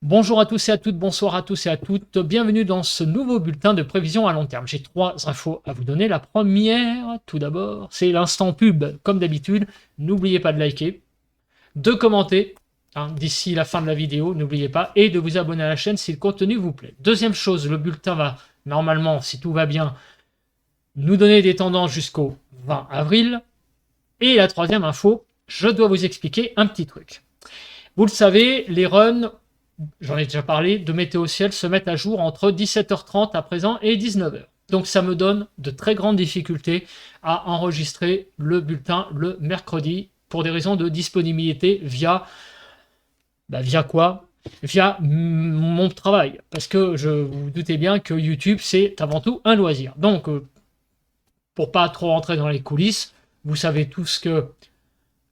Bonjour à tous et à toutes, bonsoir à tous et à toutes. Bienvenue dans ce nouveau bulletin de prévision à long terme. J'ai trois infos à vous donner. La première, tout d'abord, c'est l'instant pub. Comme d'habitude, n'oubliez pas de liker, de commenter d'ici la fin de la vidéo, n'oubliez pas, et de vous abonner à la chaîne si le contenu vous plaît. Deuxième chose, le bulletin va normalement, si tout va bien, nous donner des tendances jusqu'au 20 avril. Et la troisième info, je dois vous expliquer un petit truc. Vous le savez, les runs, j'en ai déjà parlé, de Météo Ciel se mettent à jour entre 17h30 à présent et 19h. Donc ça me donne de très grandes difficultés à enregistrer le bulletin le mercredi pour des raisons de disponibilité via quoi? Via mon travail. Parce que vous doutez bien que YouTube, c'est avant tout un loisir. Donc, pour pas trop rentrer dans les coulisses, vous savez tous que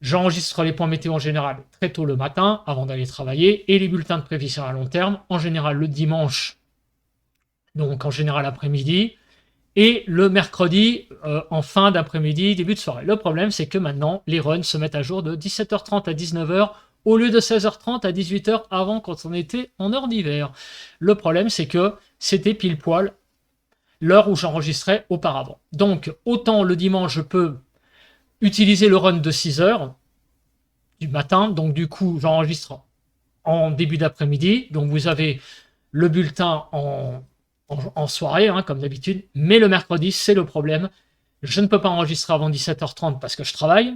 j'enregistre les points météo en général très tôt le matin avant d'aller travailler et les bulletins de prévision à long terme en général le dimanche, donc en général après-midi, et le mercredi en fin d'après-midi, début de soirée. Le problème, c'est que maintenant, les runs se mettent à jour de 17h30 à 19h au lieu de 16h30 à 18h avant quand on était en heure d'hiver. Le problème, c'est que c'était pile poil l'heure où j'enregistrais auparavant. Donc, autant le dimanche, je peux utiliser le run de 6h du matin, donc du coup, j'enregistre en début d'après-midi, donc vous avez le bulletin en soirée, comme d'habitude, mais le mercredi, c'est le problème. Je ne peux pas enregistrer avant 17h30 parce que je travaille.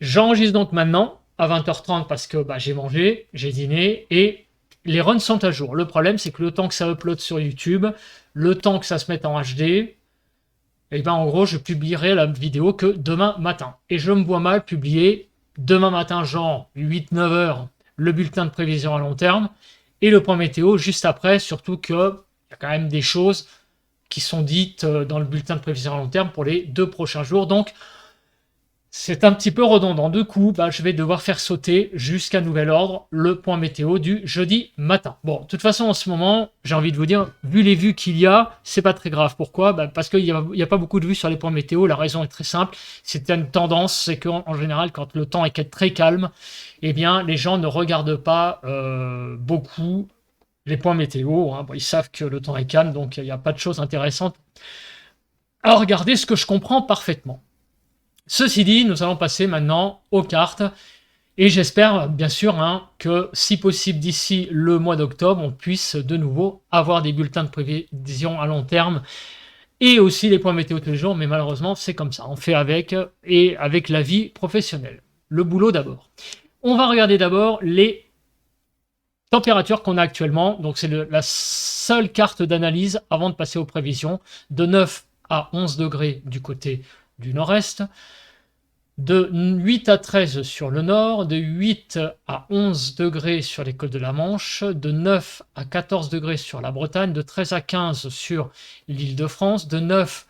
J'enregistre donc maintenant à 20h30 parce que j'ai mangé, j'ai dîné, et les runs sont à jour. Le problème, c'est que le temps que ça upload sur YouTube, le temps que ça se mette en HD, en gros, je publierai la vidéo que demain matin. Et je me vois mal publier demain matin, genre 8-9 heures, le bulletin de prévision à long terme et le point météo juste après, surtout qu'il y a quand même des choses qui sont dites dans le bulletin de prévision à long terme pour les 2 prochains jours. Donc, c'est un petit peu redondant. Du coup, je vais devoir faire sauter jusqu'à nouvel ordre le point météo du jeudi matin. Bon, de toute façon, en ce moment, j'ai envie de vous dire, vu les vues qu'il y a, c'est pas très grave. Pourquoi? Parce qu'il n'y a pas beaucoup de vues sur les points météo. La raison est très simple. C'est une tendance, c'est qu'en général, quand le temps est très calme, eh bien, les gens ne regardent pas beaucoup les points météo. Ils savent que le temps est calme, donc il n'y a pas de choses intéressantes à regarder, ce que je comprends parfaitement. Ceci dit, nous allons passer maintenant aux cartes et j'espère bien sûr que si possible d'ici le mois d'octobre, on puisse de nouveau avoir des bulletins de prévision à long terme et aussi les points météo tous les jours, mais malheureusement c'est comme ça, on fait avec et avec la vie professionnelle. Le boulot d'abord. On va regarder d'abord les températures qu'on a actuellement, donc c'est la seule carte d'analyse avant de passer aux prévisions, de 9 à 11 degrés du côté du nord-est, de 8 à 13 sur le nord, de 8 à 11 degrés sur les côtes de la Manche, de 9 à 14 degrés sur la Bretagne, de 13 à 15 sur l'Île-de-France, de 9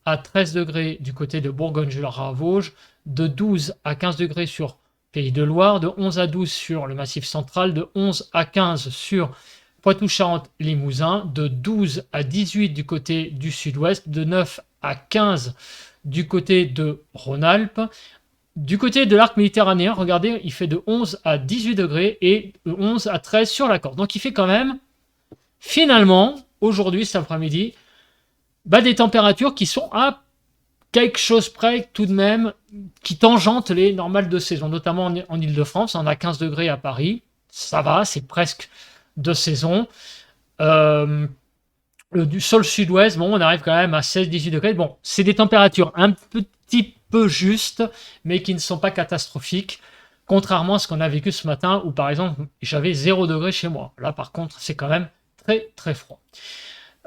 à 13 degrés du côté de Bourgogne-Jalra-Vosges, de 12 à 15 degrés sur Pays de Loire, de 11 à 12 sur le Massif central, de 11 à 15 sur Poitou-Charentes-Limousin, de 12 à 18 du côté du sud-ouest, de 9 à 15 du côté de Rhône-Alpes. Du côté de l'arc méditerranéen, regardez, il fait de 11 à 18 degrés et de 11 à 13 sur la Corse. Donc il fait quand même, finalement, aujourd'hui, cet après-midi, des températures qui sont à quelque chose près tout de même, qui tangentent les normales de saison, notamment en Ile-de-France. On a 15 degrés à Paris, ça va, c'est presque de saison. Sur le sud-ouest, on arrive quand même à 16-18 degrés. Bon, c'est des températures un petit peu justes, mais qui ne sont pas catastrophiques, contrairement à ce qu'on a vécu ce matin, où par exemple, j'avais 0 degré chez moi. Là, par contre, c'est quand même très, très froid.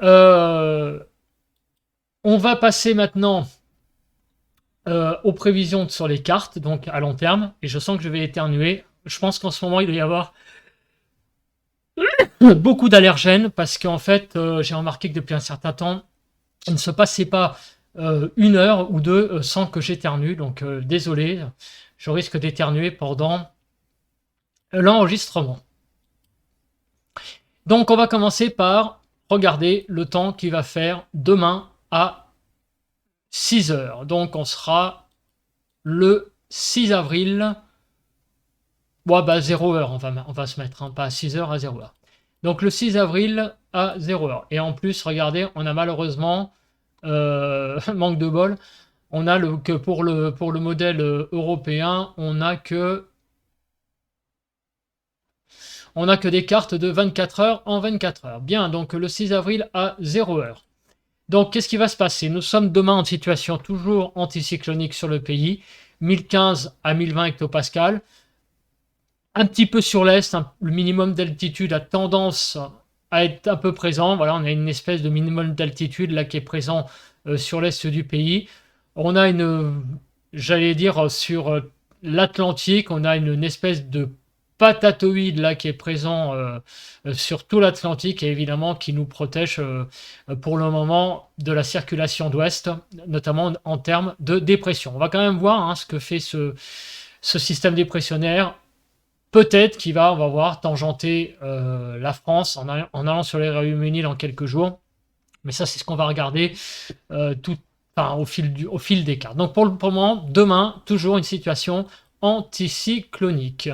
On va passer maintenant aux prévisions sur les cartes, donc à long terme, et je sens que je vais éternuer. Je pense qu'en ce moment, il doit y avoir beaucoup d'allergènes parce qu'en fait, j'ai remarqué que depuis un certain temps, il ne se passait pas 1 heure ou deux sans que j'éternue. Donc, désolé, je risque d'éternuer pendant l'enregistrement. Donc, on va commencer par regarder le temps qu'il va faire demain à 6 heures. Donc, on sera le 6 avril Bon, bah 0 heure, on va se mettre, hein, pas à 6 heures, à 0 heure. Donc le 6 avril à 0 heure. Et en plus, regardez, on a malheureusement, manque de bol, on a que pour le modèle européen, on a que des cartes de 24 heures en 24 heures. Bien, donc le 6 avril à 0 heure. Donc, qu'est-ce qui va se passer? Nous sommes demain en situation toujours anticyclonique sur le pays, 1015 à 1020 hectopascales. Un petit peu sur l'est, hein, le minimum d'altitude a tendance à être un peu présent. Voilà, on a une espèce de minimum d'altitude là qui est présent sur l'est du pays. On a j'allais dire, sur l'Atlantique, on a une espèce de patatoïde là qui est présent sur tout l'Atlantique et évidemment qui nous protège pour le moment de la circulation d'ouest, notamment en termes de dépression. On va quand même voir hein, ce que fait ce système dépressionnaire. Peut-être on va voir, tangenter la France en allant sur les Royaumes-Unis dans quelques jours. Mais ça, c'est ce qu'on va regarder enfin, au fil des cartes. Donc pour le moment, demain, toujours une situation anticyclonique.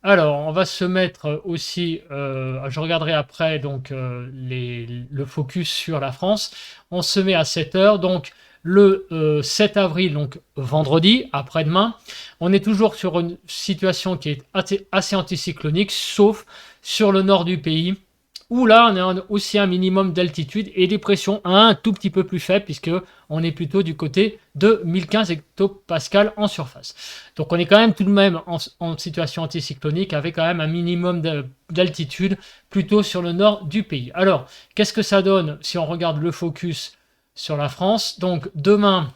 Alors, on va se mettre aussi, je regarderai après donc le focus sur la France. On se met à 7 heures, donc le 7 avril, donc vendredi, après-demain. On est toujours sur une situation qui est assez anticyclonique, sauf sur le nord du pays, où là, on a aussi un minimum d'altitude et des pressions un tout petit peu plus faibles, puisque on est plutôt du côté de 1015 hectopascales en surface. Donc on est quand même tout de même en situation anticyclonique, avec quand même un minimum d'altitude, plutôt sur le nord du pays. Alors, qu'est-ce que ça donne si on regarde le focus sur la France? Donc demain,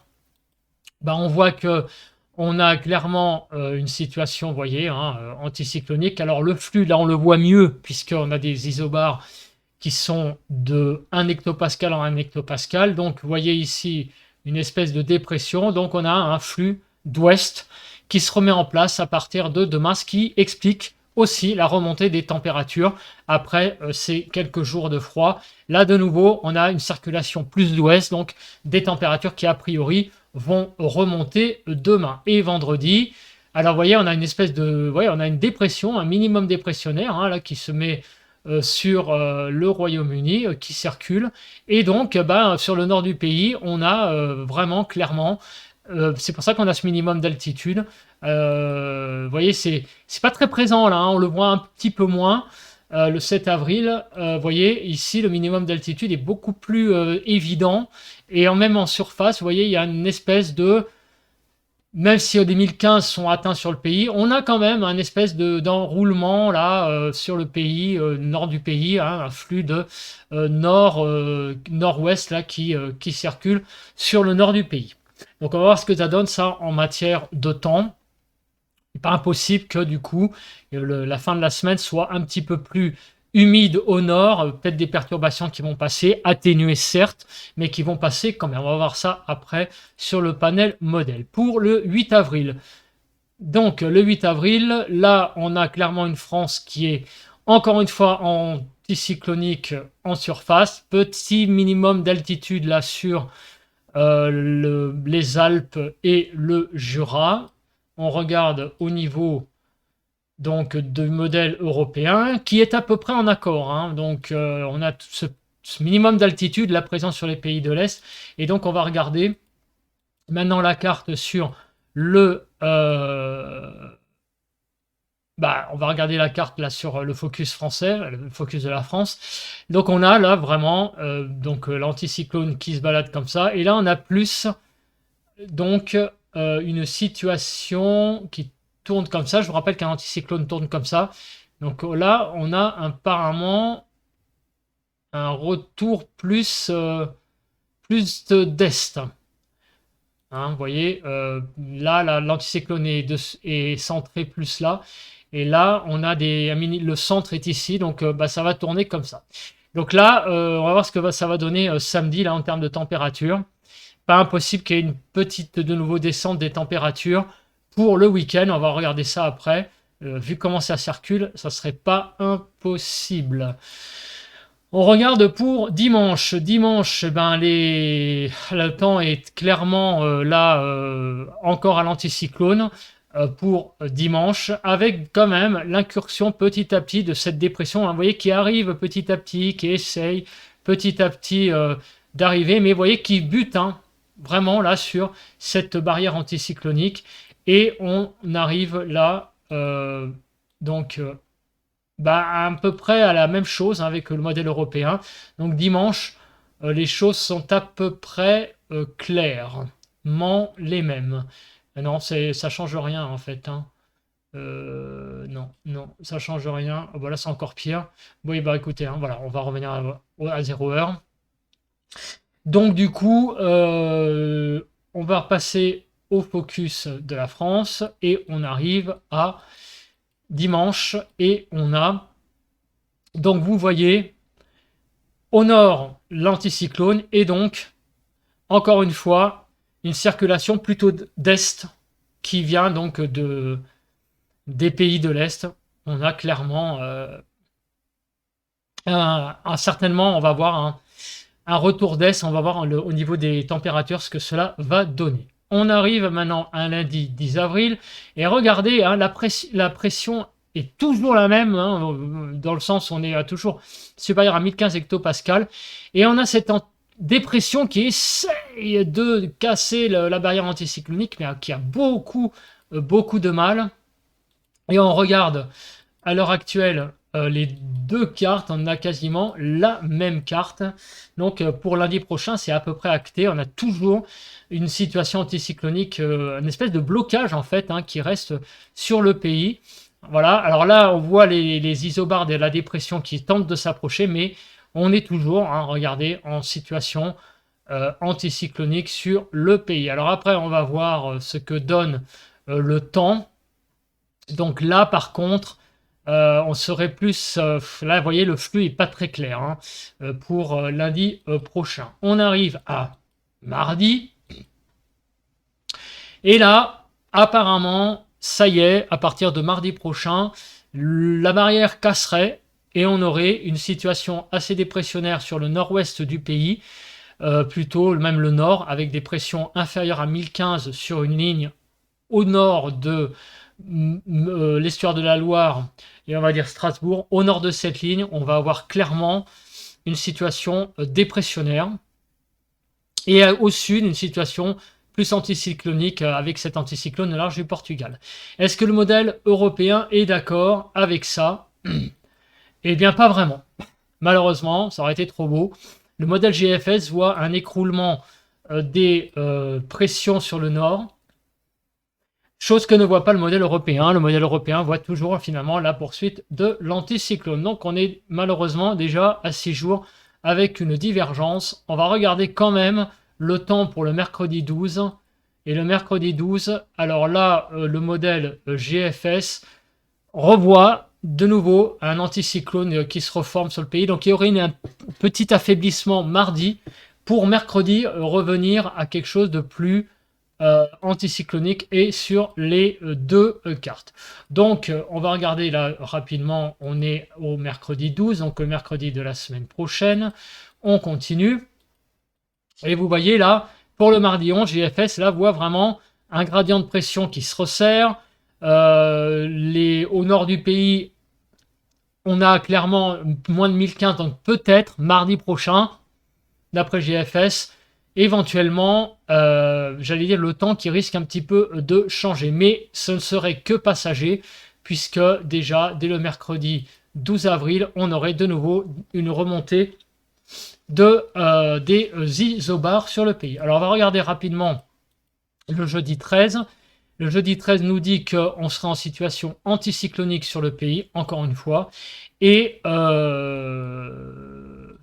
bah, on voit que on a clairement une situation, vous voyez, hein, anticyclonique. Alors le flux, là, on le voit mieux, puisqu'on a des isobars qui sont de 1 hectopascal en 1 hectopascal. Donc, vous voyez ici une espèce de dépression. Donc, on a un flux d'ouest qui se remet en place à partir de demain, ce qui explique aussi la remontée des températures après ces quelques jours de froid. Là, de nouveau, on a une circulation plus d'ouest, donc des températures qui, a priori, vont remonter demain et vendredi. Alors, vous voyez, on a une espèce de, on a une dépression, un minimum dépressionnaire hein, là qui se met sur le Royaume-Uni qui circule. Et donc, sur le nord du pays, on a vraiment clairement, c'est pour ça qu'on a ce minimum d'altitude. Vous voyez, c'est pas très présent là, hein, on le voit un petit peu moins. Le 7 avril, vous voyez, ici, le minimum d'altitude est beaucoup plus évident. Et même en surface, vous voyez, il y a une espèce de... Même si des 1015 sont atteints sur le pays, on a quand même un espèce d'enroulement là sur le pays, nord du pays, hein, un flux de nord-ouest là qui circule sur le nord du pays. Donc on va voir ce que ça donne ça en matière de temps. Il n'est pas impossible que du coup la fin de la semaine soit un petit peu plus humide au nord, peut-être des perturbations qui vont passer, atténuées certes, mais qui vont passer quand même. On va voir ça après sur le panel modèle. Pour le 8 avril, donc le 8 avril, là on a clairement une France qui est encore une fois anticyclonique en surface, petit minimum d'altitude là sur les Alpes et le Jura. On regarde au niveau donc de modèle européen qui est à peu près en accord. Hein. Donc on a ce minimum d'altitude, la présence sur les pays de l'Est. Et donc on va regarder maintenant la carte sur on va regarder la carte là sur le focus français, le focus de la France. Donc on a là vraiment l'anticyclone qui se balade comme ça. Et là on a plus donc une situation qui tourne comme ça. Je vous rappelle qu'un anticyclone tourne comme ça. Donc là, on a apparemment un retour plus d'est. Hein, vous voyez, là, l'anticyclone est centré plus là. Et là, on a le centre est ici. Donc, ça va tourner comme ça. Donc là, on va voir ce que ça va donner samedi là, en termes de température. Pas impossible qu'il y ait une petite, de nouveau, descente des températures pour le week-end. On va regarder ça après. Vu comment ça circule, ça serait pas impossible. On regarde pour dimanche. Dimanche, le temps est clairement là, encore à l'anticyclone. pour dimanche, avec quand même l'incursion petit à petit de cette dépression, hein, vous voyez, qui arrive petit à petit, qui essaye petit à petit d'arriver, mais vous voyez, qui bute hein, vraiment là sur cette barrière anticyclonique, et on arrive là, à peu près à la même chose hein, avec le modèle européen. Donc dimanche, les choses sont à peu près clairement les mêmes. Non, ça change rien en fait, hein. Non, non, ça change rien. Voilà, c'est encore pire. Oui, bah écoutez, hein, voilà, on va revenir à 0 heure. Donc du coup, on va repasser au focus de la France et on arrive à dimanche et on a, donc vous voyez, au nord l'anticyclone et donc, encore une fois, une circulation plutôt d'est qui vient donc des pays de l'Est. On a clairement, certainement, on va voir un retour d'Est, on va voir au niveau des températures ce que cela va donner. On arrive maintenant à un lundi 10 avril, et regardez, hein, la pression est toujours la même, hein, dans le sens où on est toujours supérieur à 1015 hectopascales, et on a cette dépression qui essaye de casser la barrière anticyclonique, mais qui a beaucoup de mal. Et on regarde à l'heure actuelle les deux cartes, on a quasiment la même carte. Donc pour lundi prochain, c'est à peu près acté. On a toujours une situation anticyclonique, une espèce de blocage en fait, hein, qui reste sur le pays. Voilà, alors là on voit les isobars de la dépression qui tentent de s'approcher, mais on est toujours, hein, regardez, en situation anticyclonique sur le pays. Alors après on va voir ce que donne le temps. Donc là par contre, on serait plus, là vous voyez le flux est pas très clair hein, pour lundi prochain. On arrive à mardi, et là apparemment ça y est, à partir de mardi prochain, la barrière casserait et on aurait une situation assez dépressionnaire sur le nord-ouest du pays, plutôt même le nord, avec des pressions inférieures à 1015 sur une ligne au nord de l'estuaire de la Loire et on va dire Strasbourg. Au nord de cette ligne, on va avoir clairement une situation dépressionnaire, et au sud une situation plus anticyclonique avec cet anticyclone au large du Portugal. Est-ce que le modèle européen est d'accord avec ça? Eh bien pas vraiment. Malheureusement, ça aurait été trop beau. Le modèle GFS voit un écroulement des pressions sur le nord, chose que ne voit pas le modèle européen. Le modèle européen voit toujours finalement la poursuite de l'anticyclone. Donc on est malheureusement déjà à 6 jours avec une divergence. On va regarder quand même le temps pour le mercredi 12. Et le mercredi 12, alors là, le modèle GFS revoit de nouveau un anticyclone qui se reforme sur le pays. Donc il y aurait un petit affaiblissement mardi pour mercredi revenir à quelque chose de plus anticyclonique et sur les deux cartes. Donc on va regarder là rapidement, on est au mercredi 12, donc le mercredi de la semaine prochaine. On continue. Et vous voyez là, pour le mardi 11, GFS là voit vraiment un gradient de pression qui se resserre. Au nord du pays, on a clairement moins de 1015, donc peut-être mardi prochain, d'après GFS, éventuellement, j'allais dire le temps qui risque un petit peu de changer. Mais ce ne serait que passager, puisque déjà, dès le mercredi 12 avril, on aurait de nouveau une remontée des isobars sur le pays. Alors, on va regarder rapidement le jeudi 13. Le jeudi 13 nous dit qu'on sera en situation anticyclonique sur le pays, encore une fois. Et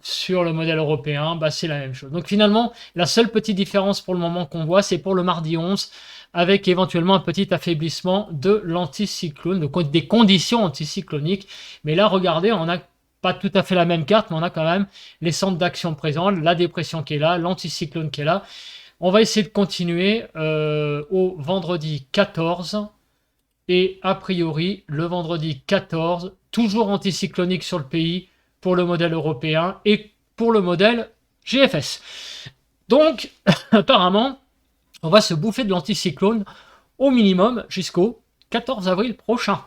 sur le modèle européen, c'est la même chose. Donc finalement, la seule petite différence pour le moment qu'on voit, c'est pour le mardi 11, avec éventuellement un petit affaiblissement de l'anticyclone, des conditions anticycloniques. Mais là, regardez, on n'a pas tout à fait la même carte, mais on a quand même les centres d'action présents, la dépression qui est là, l'anticyclone qui est là. On va essayer de continuer au vendredi 14. Et a priori, le vendredi 14, toujours anticyclonique sur le pays pour le modèle européen et pour le modèle GFS. Donc, apparemment, on va se bouffer de l'anticyclone au minimum jusqu'au 14 avril prochain.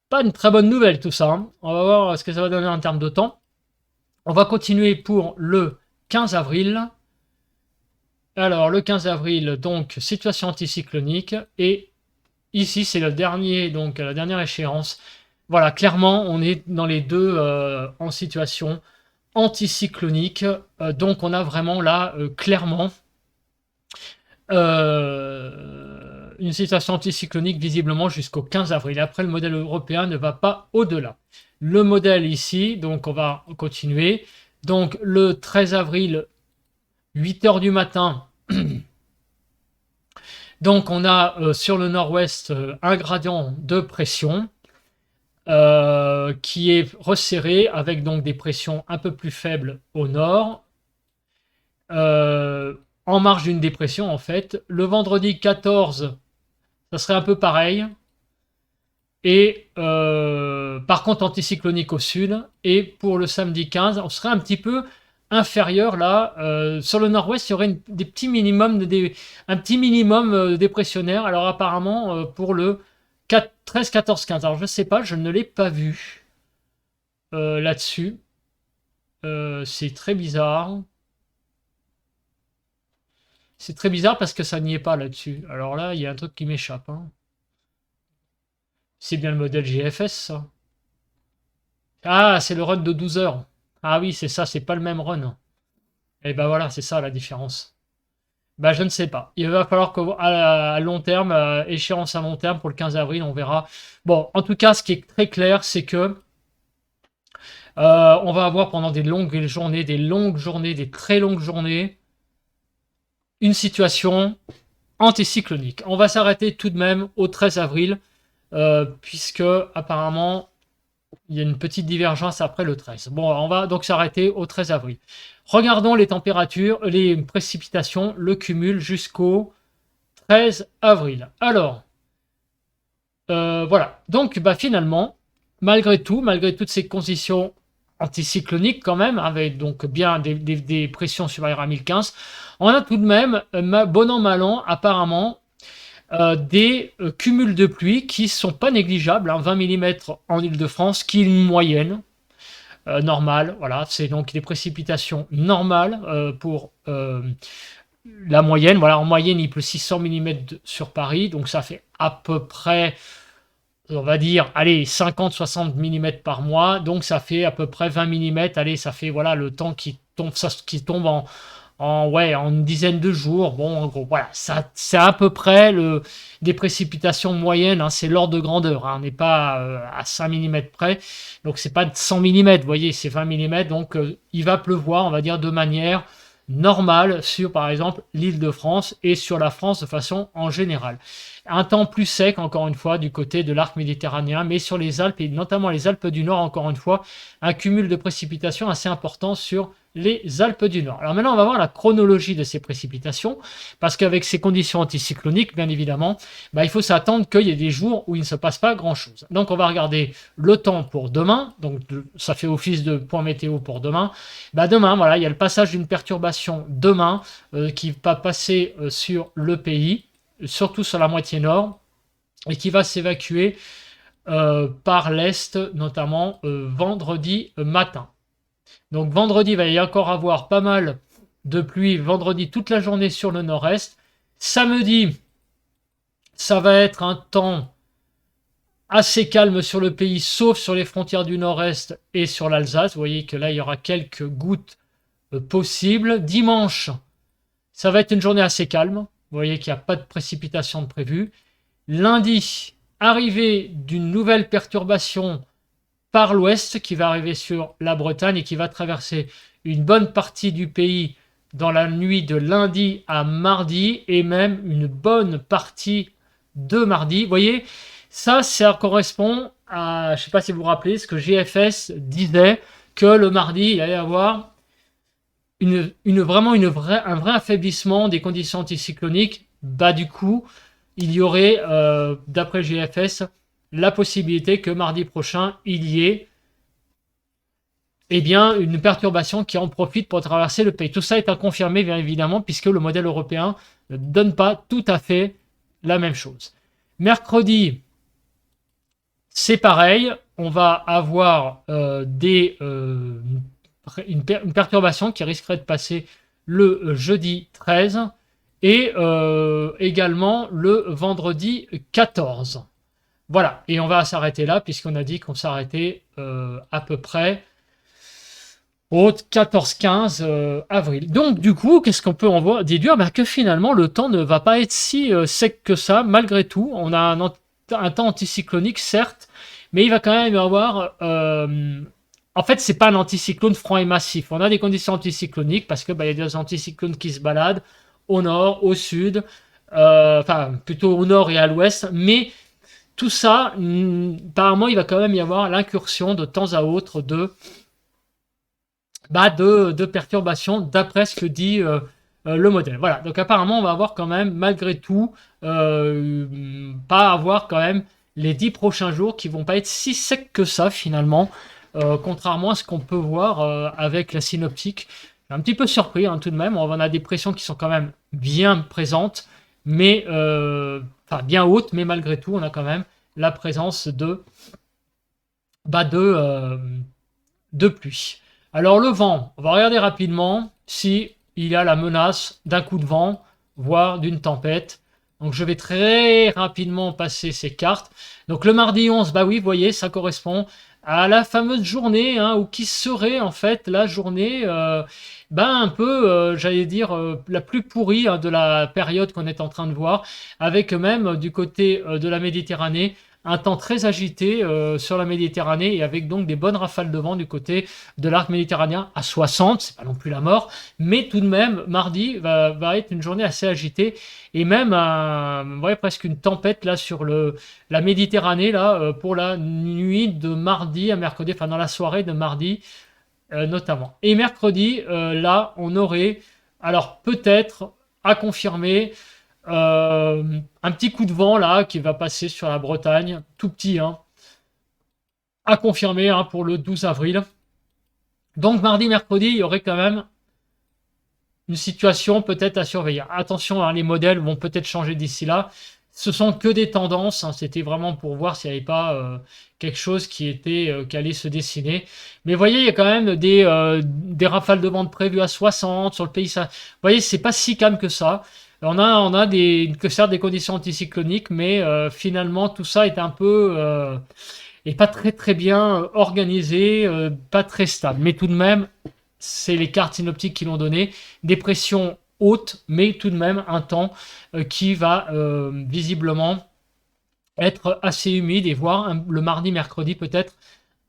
Pas une très bonne nouvelle tout ça, hein. On va voir ce que ça va donner en termes de temps. On va continuer pour le 15 avril. Alors, le 15 avril, donc, situation anticyclonique. Et ici, c'est le dernier, donc, la dernière échéance. Voilà, clairement, on est dans les deux en situation anticyclonique. Donc, on a vraiment là, clairement, une situation anticyclonique visiblement jusqu'au 15 avril. Après, le modèle européen ne va pas au-delà. Le modèle ici, donc on va continuer. Donc le 13 avril, 8 heures du matin, donc on a sur le nord-ouest un gradient de pression qui est resserré avec donc des pressions un peu plus faibles au nord. En marge d'une dépression en fait. Le vendredi 14, ça serait un peu pareil. Et par contre anticyclonique au sud. Et pour le samedi 15, on serait un petit peu inférieur là. Sur le nord-ouest, il y aurait des petits minimums, un petit minimum dépressionnaire. Alors apparemment pour le 13, 14, 15. Alors je sais pas, je ne l'ai pas vu là-dessus. C'est très bizarre. C'est très bizarre parce que ça n'y est pas là-dessus. Alors là, il y a un truc qui m'échappe, hein. C'est bien le modèle GFS, ça. Ah, c'est le run de 12 heures. Ah oui, c'est ça, c'est pas le même run. Et ben voilà, c'est ça la différence. Ben je ne sais pas. Il va falloir qu'à long terme, échéance à long terme pour le 15 avril, on verra. Bon, en tout cas, ce qui est très clair, c'est que on va avoir pendant des longues journées, des très longues journées, une situation anticyclonique. On va s'arrêter tout de même au 13 avril, puisque apparemment il y a une petite divergence après le 13. Bon, on va donc s'arrêter au 13 avril. Regardons les températures, les précipitations, le cumul jusqu'au 13 avril. Alors, voilà. Donc, bah, finalement, malgré tout, malgré toutes ces conditions anticycloniques quand même, avec donc bien des pressions supérieures à 1015, on a tout de même, bon an, mal an, apparemment, des cumuls de pluie qui sont pas négligeables, hein, 20 mm en Île-de-France, qui est une moyenne normale. Voilà, c'est donc des précipitations normales pour la moyenne. Voilà, en moyenne, il pleut 600 mm sur Paris, donc ça fait à peu près, on va dire, allez, 50-60 mm par mois, donc ça fait à peu près 20 mm. Allez, ça fait voilà le temps qui tombe, ça, qui tombe en une dizaine de jours. Bon, en gros, voilà, ça, c'est à peu près des précipitations moyennes, hein, c'est l'ordre de grandeur, hein, on n'est pas à 5 mm près, donc c'est pas de 100 mm, vous voyez, c'est 20 mm, donc il va pleuvoir, on va dire, de manière normale sur, par exemple, l'Île-de-France et sur la France de façon en général. Un temps plus sec, encore une fois, du côté de l'arc méditerranéen, mais sur les Alpes, et notamment les Alpes du Nord, encore une fois, un cumul de précipitations assez important sur les Alpes du Nord. Alors maintenant, on va voir la chronologie de ces précipitations, parce qu'avec ces conditions anticycloniques, bien évidemment, bah, il faut s'attendre qu'il y ait des jours où il ne se passe pas grand-chose. Donc on va regarder le temps pour demain, donc ça fait office de point météo pour demain. Bah, demain, voilà, il y a le passage d'une perturbation demain qui va passer sur le pays, surtout sur la moitié nord, et qui va s'évacuer par l'est, notamment vendredi matin. Donc vendredi, il va y encore avoir pas mal de pluie. Vendredi, toute la journée sur le nord-est. Samedi, ça va être un temps assez calme sur le pays, sauf sur les frontières du nord-est et sur l'Alsace. Vous voyez que là, il y aura quelques gouttes possibles. Dimanche, ça va être une journée assez calme. Vous voyez qu'il n'y a pas de précipitation de prévu. Lundi, arrivée d'une nouvelle perturbation par l'ouest qui va arriver sur la Bretagne et qui va traverser une bonne partie du pays dans la nuit de lundi à mardi et même une bonne partie de mardi. Vous voyez, ça correspond à, je ne sais pas si vous vous rappelez, ce que GFS disait, que le mardi, il allait y avoir un vrai affaiblissement des conditions anticycloniques. Bah, du coup, il y aurait, d'après GFS, la possibilité que mardi prochain, il y ait bien, une perturbation qui en profite pour traverser le pays. Tout ça est à confirmer, bien évidemment, puisque le modèle européen ne donne pas tout à fait la même chose. Mercredi, c'est pareil, on va avoir une perturbation qui risquerait de passer le jeudi 13 et également le vendredi 14. Voilà, et on va s'arrêter là puisqu'on a dit qu'on s'arrêtait à peu près au 14-15 avril. Donc du coup, qu'est-ce qu'on peut en voir déduire? Que finalement le temps ne va pas être si sec que ça, malgré tout. On a un temps anticyclonique, certes, mais il va quand même y avoir... en fait, c'est pas un anticyclone franc et massif. On a des conditions anticycloniques parce que il y a des anticyclones qui se baladent au nord, au sud, enfin plutôt au nord et à l'ouest, mais tout ça, apparemment, il va quand même y avoir l'incursion de temps à autre de perturbations d'après ce que dit le modèle. Voilà, donc apparemment on va avoir quand même malgré tout pas avoir quand même les 10 prochains jours qui vont pas être si secs que ça finalement, contrairement à ce qu'on peut voir avec la synoptique. Je suis un petit peu surpris tout de même, on a des pressions qui sont quand même bien présentes, mais enfin bien hautes, mais malgré tout on a quand même la présence bah, de, euh, de pluie. Alors le vent, on va regarder rapidement si il y a la menace d'un coup de vent, voire d'une tempête. Donc je vais très rapidement passer ces cartes. Donc le mardi 11, bah oui, vous voyez, ça correspond à la fameuse journée, ou qui serait en fait la journée, un peu, j'allais dire, la plus pourrie de la période qu'on est en train de voir, avec même du côté de la Méditerranée, un temps très agité sur la Méditerranée et avec donc des bonnes rafales de vent du côté de l'arc méditerranéen à 60, c'est pas non plus la mort, mais tout de même, mardi va être une journée assez agitée et même presque une tempête là sur la Méditerranée là pour la nuit de mardi à mercredi, enfin dans la soirée de mardi notamment. Et mercredi, là, on aurait, alors peut-être à confirmer, un petit coup de vent là qui va passer sur la Bretagne, tout petit, à confirmer pour le 12 avril. Donc mardi, mercredi, il y aurait quand même une situation peut-être à surveiller. Attention, les modèles vont peut-être changer d'ici là. Ce sont que des tendances. C'était vraiment pour voir s'il n'y avait pas quelque chose qui allait se dessiner. Mais vous voyez, il y a quand même des rafales de vent prévues à 60 sur le pays. Vous voyez, c'est pas si calme que ça. On a certes des conditions anticycloniques, mais finalement tout ça est un peu et pas très très bien organisé, pas très stable. Mais tout de même, c'est les cartes synoptiques qui l'ont donné. Des pressions hautes, mais tout de même un temps qui va visiblement être assez humide et voire le mardi, mercredi peut-être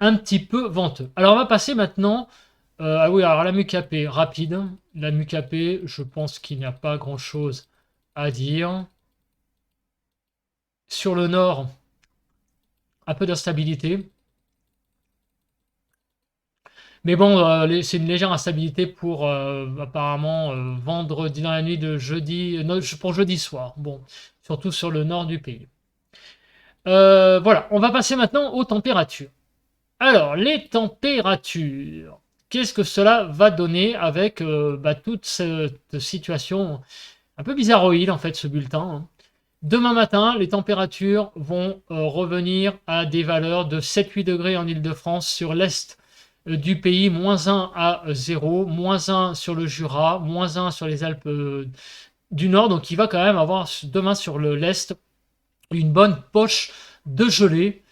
un petit peu venteux. Alors on va passer maintenant. Ah oui, alors la MUKP rapide. La MUKP, je pense qu'il n'y a pas grand-chose à dire. Sur le nord, un peu d'instabilité. Mais bon, c'est une légère instabilité pour apparemment vendredi dans la nuit de jeudi, non, pour jeudi soir. Bon, surtout sur le nord du pays. Voilà, on va passer maintenant aux températures. Alors, les températures. Qu'est-ce que cela va donner avec toute cette situation un peu bizarroïde en fait, ce bulletin. Demain matin, les températures vont revenir à des valeurs de 7-8 degrés en Île-de-France sur l'est du pays, -1 à 0, -1 sur le Jura, -1 sur les Alpes du Nord. Donc il va quand même avoir demain sur l'est une bonne poche de gelée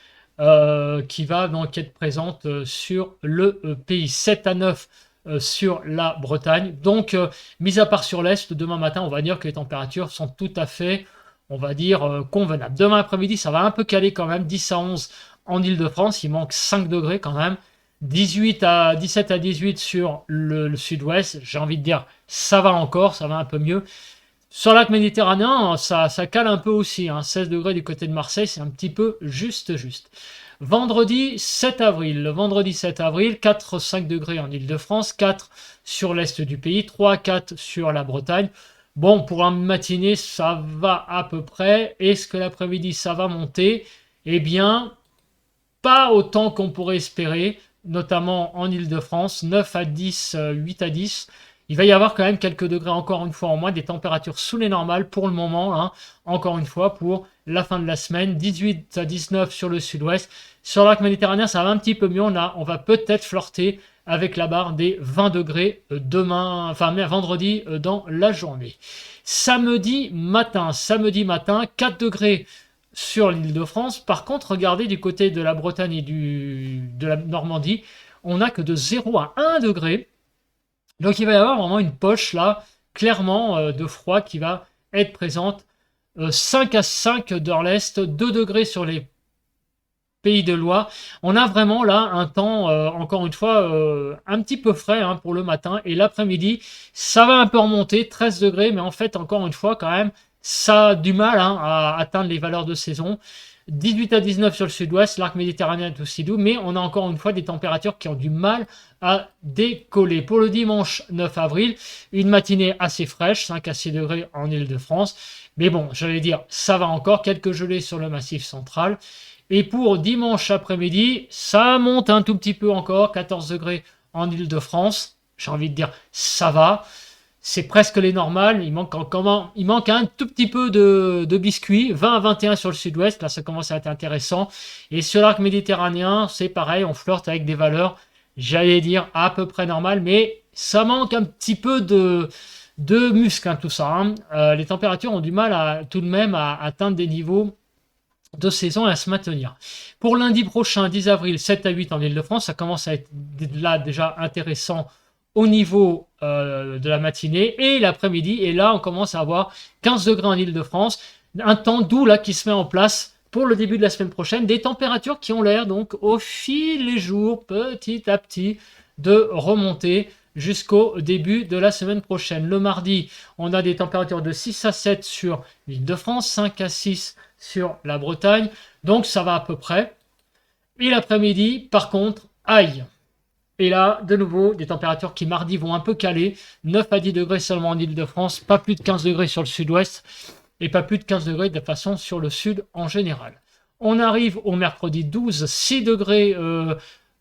qui va donc être présente sur le pays. 7 à 9 sur la Bretagne. Donc, mis à part sur l'Est, demain matin, on va dire que les températures sont tout à fait, on va dire, convenables. Demain après-midi, ça va un peu caler quand même, 10 à 11 en Île-de-France, il manque 5 degrés quand même. 17 à 18 sur le sud-ouest, j'ai envie de dire, ça va encore, ça va un peu mieux. Sur le lac méditerranéen, ça cale un peu aussi, 16 degrés du côté de Marseille, c'est un petit peu juste. Vendredi 7 avril, le vendredi 7 avril, 4-5 degrés en Île-de-France, 4 sur l'est du pays, 3-4 sur la Bretagne. Bon, pour la matinée, ça va à peu près. Est-ce que l'après-midi, ça va monter? Eh bien, pas autant qu'on pourrait espérer, notamment en Île-de-France, 9 à 10, 8 à 10. Il va y avoir quand même quelques degrés encore une fois en moins, des températures sous les normales pour le moment, encore une fois, pour la fin de la semaine. 18 à 19 sur le sud-ouest. Sur l'arc méditerranéen, ça va un petit peu mieux. On va peut-être flirter avec la barre des 20 degrés demain, enfin vendredi dans la journée. Samedi matin, 4 degrés sur l'Île-de-France. Par contre, regardez du côté de la Bretagne et de la Normandie, on n'a que de 0 à 1 degré. Donc il va y avoir vraiment une poche là, clairement de froid qui va être présente. 5 à 5 dans l'Est, 2 degrés sur les Pays de Loire. On a vraiment là un temps, encore une fois, un petit peu frais hein, pour le matin. Et l'après-midi, ça va un peu remonter, 13 degrés. Mais en fait, encore une fois, quand même, ça a du mal hein, à atteindre les valeurs de saison. 18 à 19 sur le sud-ouest, l'arc méditerranéen est aussi doux. Mais on a encore une fois des températures qui ont du mal à décoller. Pour le dimanche 9 avril, une matinée assez fraîche, 5 à 6 degrés en Île-de-France. Mais bon, j'allais dire, ça va encore. Quelques gelées sur le massif central. Et pour dimanche après-midi, ça monte un tout petit peu encore, 14 degrés en Île-de-France. J'ai envie de dire, ça va. C'est presque les normales. Il manque un tout petit peu de biscuits. 20 à 21 sur le sud-ouest. Là, ça commence à être intéressant. Et sur l'arc méditerranéen, c'est pareil. On flirte avec des valeurs, j'allais dire, à peu près normales. Mais ça manque un petit peu de muscle, hein, tout ça. Hein. Les températures ont du mal tout de même à atteindre des niveaux de saison et à se maintenir. Pour lundi prochain, 10 avril, 7 à 8 en Ile-de-France, ça commence à être là déjà intéressant au niveau de la matinée et l'après-midi. Et là, on commence à avoir 15 degrés en Ile-de-France. Un temps doux là qui se met en place pour le début de la semaine prochaine. Des températures qui ont l'air donc au fil des jours, petit à petit, de remonter jusqu'au début de la semaine prochaine. Le mardi, on a des températures de 6 à 7 sur l'Île-de-France, 5 à 6 sur la Bretagne, donc ça va à peu près. Et l'après-midi, par contre, aïe. Et là, de nouveau, des températures qui mardi vont un peu caler, 9 à 10 degrés seulement en Île-de-France, pas plus de 15 degrés sur le sud-ouest, et pas plus de 15 degrés de façon sur le sud en général. On arrive au mercredi 12, 6 degrés...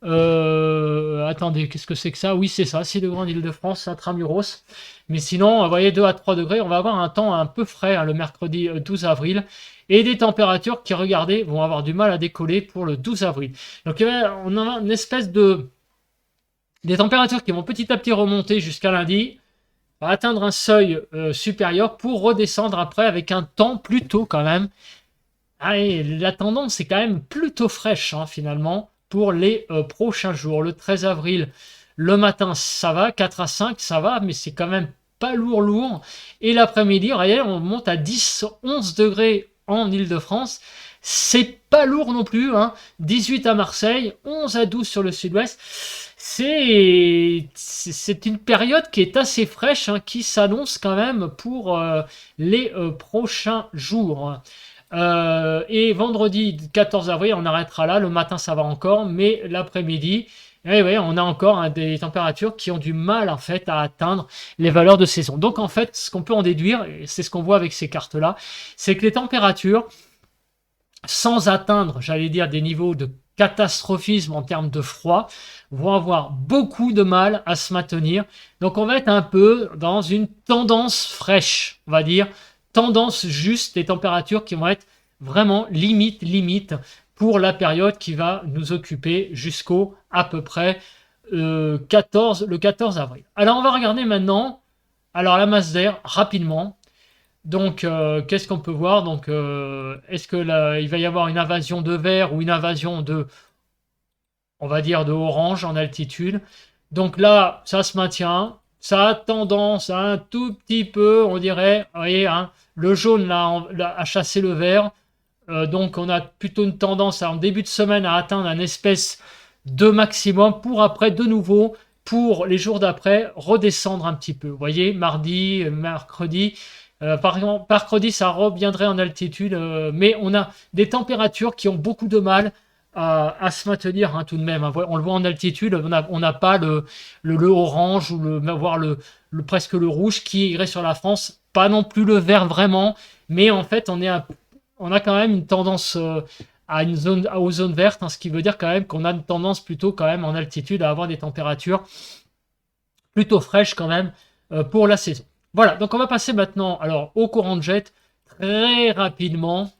attendez, qu'est-ce que c'est que ça? Oui, c'est ça, 6 degrés en Île-de-France, intramuros. Mais sinon, vous voyez, 2 à 3 degrés, on va avoir un temps un peu frais hein, le mercredi 12 avril. Et des températures qui, regardez, vont avoir du mal à décoller pour le 12 avril. Donc, on a une espèce de... des températures qui vont petit à petit remonter jusqu'à lundi, va atteindre un seuil supérieur pour redescendre après avec un temps plutôt quand même. Allez, la tendance est quand même plutôt fraîche hein, finalement pour les prochains jours. Le 13 avril, le matin, ça va, 4 à 5, ça va, mais c'est quand même pas lourd. Et l'après-midi, regardez, on monte à 10, 11 degrés en Île-de-France. C'est pas lourd non plus, hein. 18 à Marseille, 11 à 12 sur le sud-ouest. C'est une période qui est assez fraîche, hein, qui s'annonce quand même pour les prochains jours. Et vendredi 14 avril, on arrêtera là. Le matin, ça va encore, mais l'après-midi, ouais, on a encore hein, des températures qui ont du mal en fait à atteindre les valeurs de saison. Donc en fait, ce qu'on peut en déduire, et c'est ce qu'on voit avec ces cartes-là, c'est que les températures, sans atteindre, j'allais dire, des niveaux de catastrophisme en termes de froid, vont avoir beaucoup de mal à se maintenir. Donc on va être un peu dans une tendance fraîche, on va dire, tendance juste, des températures qui vont être vraiment limite pour la période qui va nous occuper jusqu'au à peu près le 14 avril. Alors on va regarder maintenant la masse d'air rapidement. Donc qu'est-ce qu'on peut voir? Donc est-ce que là, il va y avoir une invasion de vert ou une invasion de, on va dire, de orange en altitude? Donc là, ça se maintient. Ça a tendance à un tout petit peu, on dirait, vous voyez, hein, le jaune là, a chassé le vert. Donc on a plutôt une tendance en début de semaine à atteindre un espèce de maximum pour après de nouveau, pour les jours d'après, redescendre un petit peu. Vous voyez, mardi, mercredi. Par exemple, mercredi, ça reviendrait en altitude, mais on a des températures qui ont beaucoup de mal à se maintenir hein, tout de même. On le voit en altitude, on n'a pas le orange ou voire presque le rouge qui irait sur la France, pas non plus le vert vraiment, mais en fait on a quand même une tendance aux zones vertes, hein, ce qui veut dire quand même qu'on a une tendance plutôt quand même en altitude à avoir des températures plutôt fraîches quand même pour la saison. Voilà, donc on va passer maintenant au courant de jet très rapidement.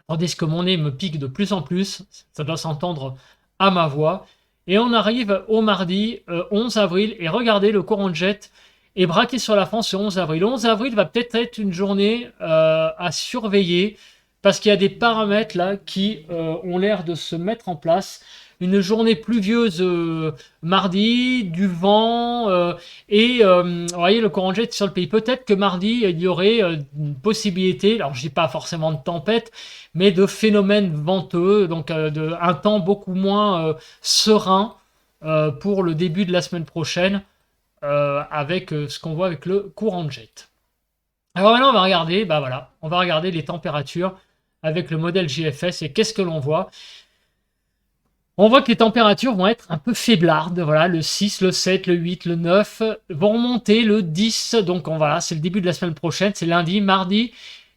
tandis que mon nez me pique de plus en plus, ça doit s'entendre à ma voix. Et on arrive au mardi 11 avril, et regardez, le courant de jet est braqué sur la France le 11 avril. Le 11 avril va peut-être être une journée à surveiller, parce qu'il y a des paramètres là qui ont l'air de se mettre en place. Une journée pluvieuse mardi, du vent, vous voyez le courant de jet sur le pays. Peut-être que mardi, il y aurait une possibilité, alors je dis pas forcément de tempête, mais de phénomènes venteux, donc un temps beaucoup moins serein pour le début de la semaine prochaine, avec ce qu'on voit avec le courant de jet. Alors maintenant, on va regarder, bah voilà, on va regarder les températures avec le modèle GFS, et qu'est-ce que l'on voit? On voit que les températures vont être un peu faiblardes. Voilà, le 6, le 7, le 8, le 9 vont remonter le 10. Donc voilà, c'est le début de la semaine prochaine, c'est lundi, mardi.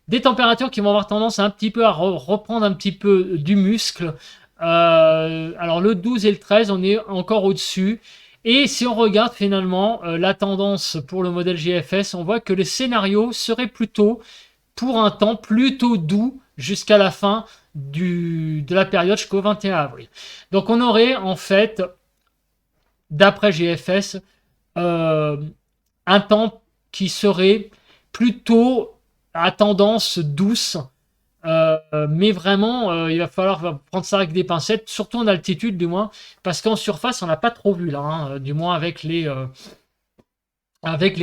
Des températures qui vont avoir tendance un petit peu à reprendre un petit peu du muscle. Alors le 12 et le 13, on est encore au-dessus. Et si on regarde finalement la tendance pour le modèle GFS, on voit que le scénario serait plutôt pour un temps plutôt doux jusqu'à la fin de la période jusqu'au 21 avril. Donc on aurait en fait, d'après GFS, un temps qui serait plutôt à tendance douce, mais vraiment il va falloir prendre ça avec des pincettes, surtout en altitude du moins, parce qu'en surface on n'a pas trop vu là, hein, du moins avec les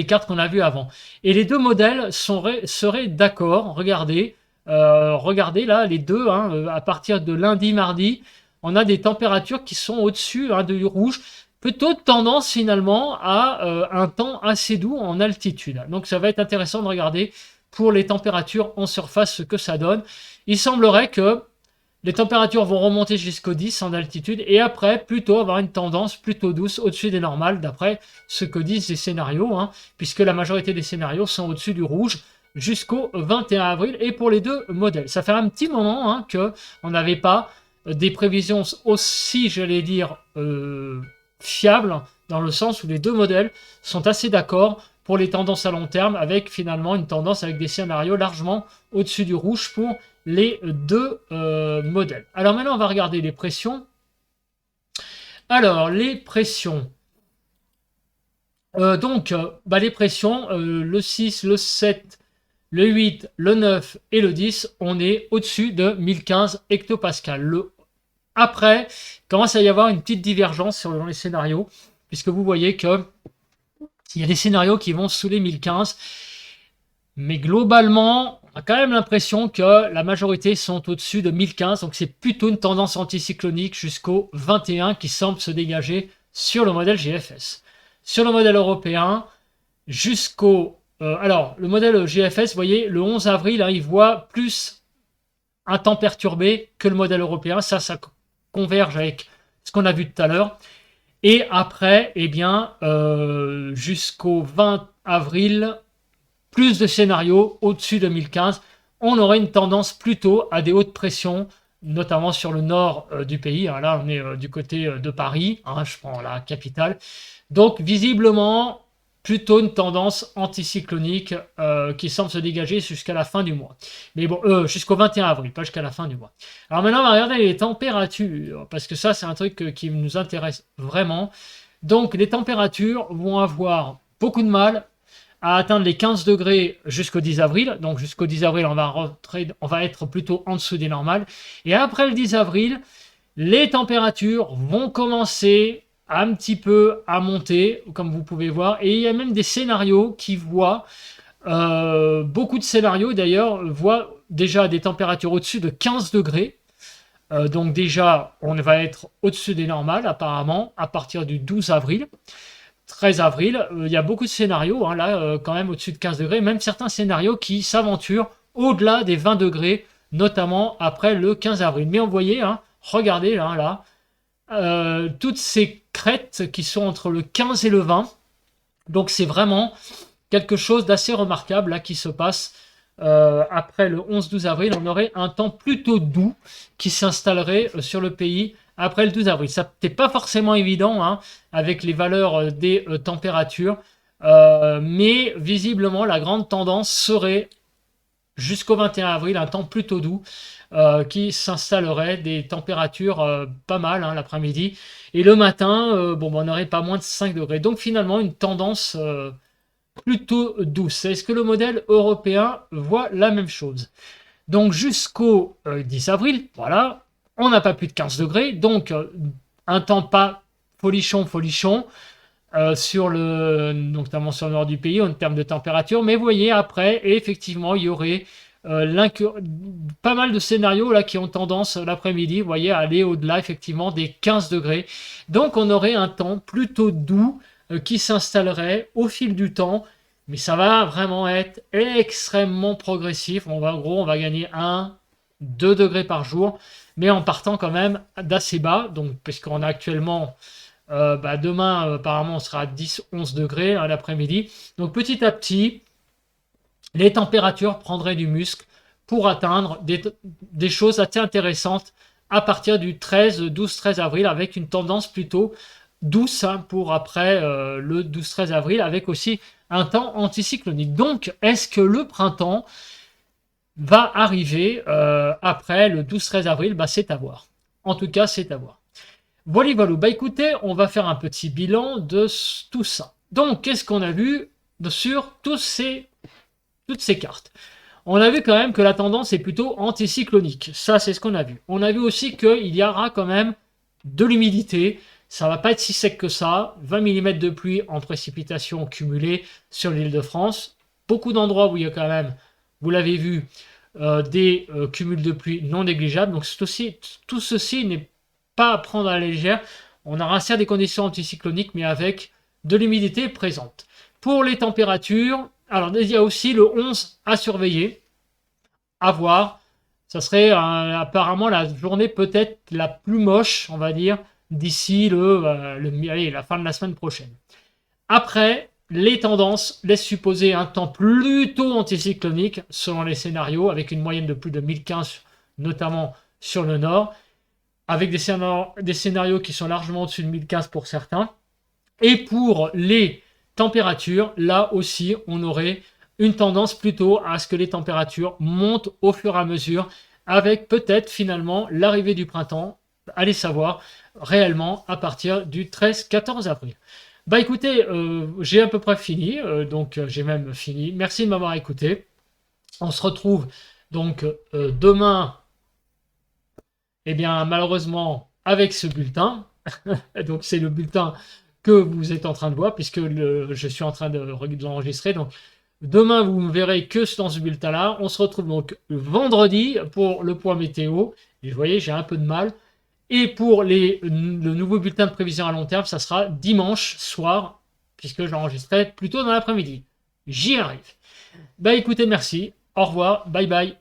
cartes qu'on a vues avant. Et les deux modèles seraient d'accord. Regardez, là, les deux, hein, à partir de lundi, mardi, on a des températures qui sont au-dessus du rouge. Plutôt de tendance finalement à un temps assez doux en altitude. Donc ça va être intéressant de regarder pour les températures en surface ce que ça donne. Il semblerait que les températures vont remonter jusqu'au 10 en altitude, et après plutôt avoir une tendance plutôt douce au-dessus des normales, d'après ce que disent les scénarios, hein, puisque la majorité des scénarios sont au-dessus du rouge jusqu'au 21 avril, et pour les deux modèles. Ça fait un petit moment hein, qu'on n'avait pas des prévisions aussi, j'allais dire, fiables, dans le sens où les deux modèles sont assez d'accord pour les tendances à long terme, avec finalement une tendance avec des scénarios largement au-dessus du rouge pour les deux modèles. Alors maintenant, on va regarder les pressions. Alors, les pressions. Les pressions, le 6, le 7, le 8, le 9 et le 10, on est au-dessus de 1015 hectopascales. Après, il commence à y avoir une petite divergence sur les scénarios, puisque vous voyez que il y a des scénarios qui vont sous les 1015, mais globalement, on a quand même l'impression que la majorité sont au-dessus de 1015, donc c'est plutôt une tendance anticyclonique jusqu'au 21 qui semble se dégager sur le modèle GFS. Sur le modèle européen, jusqu'au... le modèle GFS, vous voyez, le 11 avril, hein, il voit plus un temps perturbé que le modèle européen. Ça converge avec ce qu'on a vu tout à l'heure. Et après, eh bien, jusqu'au 20 avril, plus de scénarios au-dessus de 1015. On aurait une tendance plutôt à des hautes pressions, notamment sur le nord du pays. Hein, là, on est du côté de Paris, hein, je prends la capitale. Donc, visiblement, plutôt une tendance anticyclonique qui semble se dégager jusqu'à la fin du mois. Mais bon, jusqu'au 21 avril, pas jusqu'à la fin du mois. Alors maintenant, on va regarder les températures, parce que ça, c'est un truc qui nous intéresse vraiment. Donc, les températures vont avoir beaucoup de mal à atteindre les 15 degrés jusqu'au 10 avril. Donc, jusqu'au 10 avril, on va être plutôt en dessous des normales. Et après le 10 avril, les températures vont commencer un petit peu à monter, comme vous pouvez voir, et il y a même des scénarios qui voient, beaucoup de scénarios d'ailleurs, voient déjà des températures au-dessus de 15 degrés, donc déjà on va être au-dessus des normales apparemment, à partir du 12 avril, 13 avril, il y a beaucoup de scénarios, hein, là quand même au-dessus de 15 degrés, même certains scénarios qui s'aventurent au-delà des 20 degrés, notamment après le 15 avril. Mais on voyait, hein, regardez là, toutes ces crêtes qui sont entre le 15 et le 20. Donc c'est vraiment quelque chose d'assez remarquable là qui se passe. Après le 11-12 avril, on aurait un temps plutôt doux qui s'installerait sur le pays après le 12 avril. Ça n'est pas forcément évident hein, avec les valeurs des températures, mais visiblement la grande tendance serait jusqu'au 21 avril, un temps plutôt doux qui s'installerait, des températures pas mal hein, l'après-midi. Et le matin, bon, on n'aurait pas moins de 5 degrés. Donc finalement, une tendance plutôt douce. Est-ce que le modèle européen voit la même chose? Donc jusqu'au 10 avril, voilà, on n'a pas plus de 15 degrés. Donc un temps pas folichon, folichon. Notamment sur le nord du pays en termes de température. Mais vous voyez, après, effectivement, il y aurait pas mal de scénarios là qui ont tendance l'après-midi, vous voyez, à aller au-delà effectivement des 15 degrés. Donc on aurait un temps plutôt doux qui s'installerait au fil du temps. Mais ça va vraiment être extrêmement progressif. En gros, on va gagner 1, 2 degrés par jour, mais en partant quand même d'assez bas. Donc, puisqu'on a actuellement demain, apparemment, on sera à 10-11 degrés à l'après-midi. Donc petit à petit, les températures prendraient du muscle pour atteindre des choses assez intéressantes à partir du 12-13 avril, avec une tendance plutôt douce hein, pour après le 12-13 avril, avec aussi un temps anticyclonique. Donc, est-ce que le printemps va arriver après le 12-13 avril? C'est à voir. En tout cas, c'est à voir. Voilà, voilà. Écoutez, on va faire un petit bilan de tout ça. Donc, qu'est-ce qu'on a vu sur toutes ces cartes? On a vu quand même que la tendance est plutôt anticyclonique. Ça, c'est ce qu'on a vu. On a vu aussi qu'il y aura quand même de l'humidité. Ça va pas être si sec que ça. 20 mm de pluie en précipitation cumulée sur l'île de France. Beaucoup d'endroits où il y a quand même, vous l'avez vu, des cumuls de pluie non négligeables. Donc, tout ceci n'est pas à prendre à la légère. On aura certes des conditions anticycloniques, mais avec de l'humidité présente. Pour les températures, alors il y a aussi le 11 à surveiller, à voir. Ça serait apparemment la journée peut-être la plus moche, on va dire, d'ici la fin de la semaine prochaine. Après, les tendances laissent supposer un temps plutôt anticyclonique selon les scénarios, avec une moyenne de plus de 1015, notamment sur le nord, avec des scénarios qui sont largement au-dessus de 1015 pour certains. Et pour les températures, là aussi, on aurait une tendance plutôt à ce que les températures montent au fur et à mesure, avec peut-être finalement l'arrivée du printemps, allez savoir, réellement à partir du 13-14 avril. Écoutez, j'ai à peu près fini, donc j'ai même fini. Merci de m'avoir écouté. On se retrouve donc demain, eh bien malheureusement avec ce bulletin. Donc c'est le bulletin que vous êtes en train de voir, puisque je suis en train de l'enregistrer. Donc, demain, vous ne verrez que dans ce bulletin-là. On se retrouve donc vendredi pour le point météo. Et vous voyez, j'ai un peu de mal. Et pour le nouveau bulletin de prévision à long terme, ça sera dimanche soir, puisque j'enregistrerai plutôt dans l'après-midi. J'y arrive. Écoutez, merci. Au revoir. Bye bye.